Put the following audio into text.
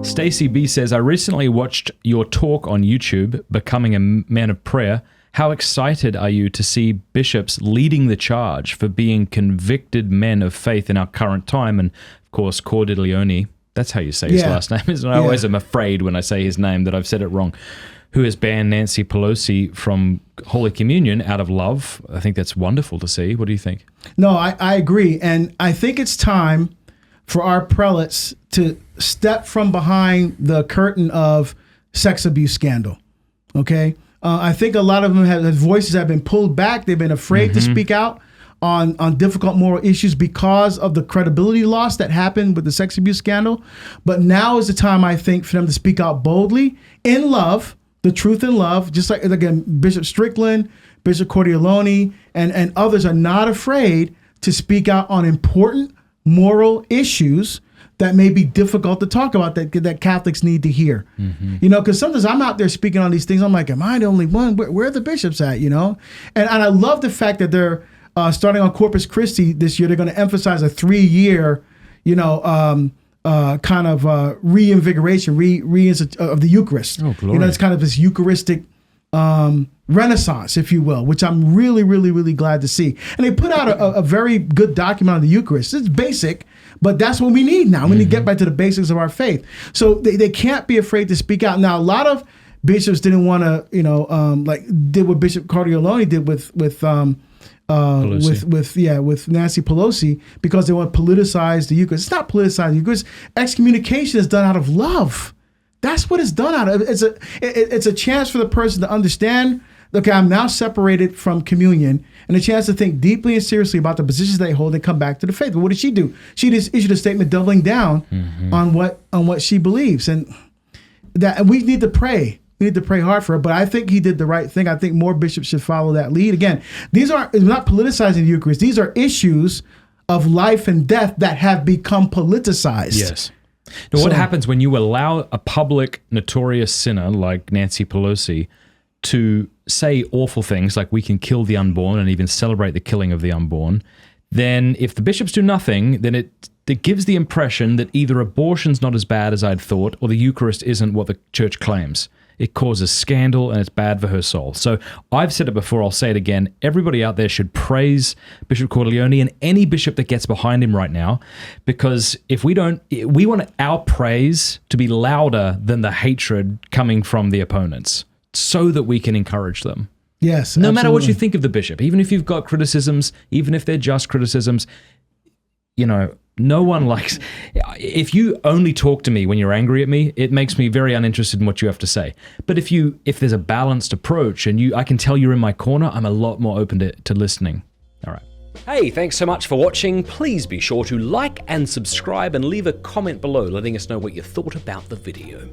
Stacy B says, I recently watched your talk on YouTube, Becoming a Man of Prayer. How excited are you to see bishops leading the charge for being convicted men of faith in our current time? And, of course, Cordileone, that's how you say his last name, isn't it? I always am afraid when I say his name that I've said it wrong, who has banned Nancy Pelosi from Holy Communion out of love. I think that's wonderful to see. What do you think? No, I agree. And I think it's time for our prelates to step from behind the curtain of sex abuse scandal, okay? I think a lot of them have voices have been pulled back. They've been afraid to speak out on difficult moral issues because of the credibility loss that happened with the sex abuse scandal. But now is the time, I think, for them to speak out boldly in love, the truth in love, just like, again, Bishop Strickland, Bishop Cordileone, and others are not afraid to speak out on important moral issues that may be difficult to talk about that Catholics need to hear. You know, because sometimes I'm out there speaking on these things. I'm like, am I the only one? Where are the bishops at, you know? And I love the fact that they're starting on Corpus Christi this year. They're going to emphasize a 3-year, you know, kind of reinvigoration of the Eucharist. Oh, glory. You know, it's kind of this Eucharistic renaissance, if you will, which I'm really, really, really glad to see. And they put out a very good document on the Eucharist. It's basic, but that's what we need now. We need to get back to the basics of our faith. So they can't be afraid to speak out. Now, a lot of bishops didn't want to, you know, like did what Bishop Cordileone did with Nancy Pelosi, because they want to politicize the Eucharist. It's not politicizing the Eucharist. Excommunication is done out of love. That's what it's done out of. It's a chance for the person to understand, okay, I'm now separated from communion, and a chance to think deeply and seriously about the positions they hold and come back to the faith. But what did she do? She just issued a statement doubling down on what she believes, and we need to pray. We need to pray hard for her. But I think he did the right thing. I think more bishops should follow that lead. Again, these are not politicizing the Eucharist. These are issues of life and death that have become politicized. Yes. Now, what happens when you allow a public notorious sinner like Nancy Pelosi to say awful things like we can kill the unborn and even celebrate the killing of the unborn? Then if the bishops do nothing, then it gives the impression that either abortion's not as bad as I'd thought, or the Eucharist isn't what the church claims. It causes scandal, and it's bad for her soul. So I've said it before, I'll say it again. Everybody out there should praise Bishop Cordileone and any bishop that gets behind him right now, because if we don't, we want our praise to be louder than the hatred coming from the opponents, so that we can encourage them. Yes, no matter what you think of the bishop, even if you've got criticisms, even if they're just criticisms, you know, no one likes, if you only talk to me when you're angry at me, it makes me very uninterested in what you have to say. But if there's a balanced approach and I can tell you're in my corner, I'm a lot more open to listening. All right. Hey, thanks so much for watching. Please be sure to like and subscribe and leave a comment below letting us know what you thought about the video.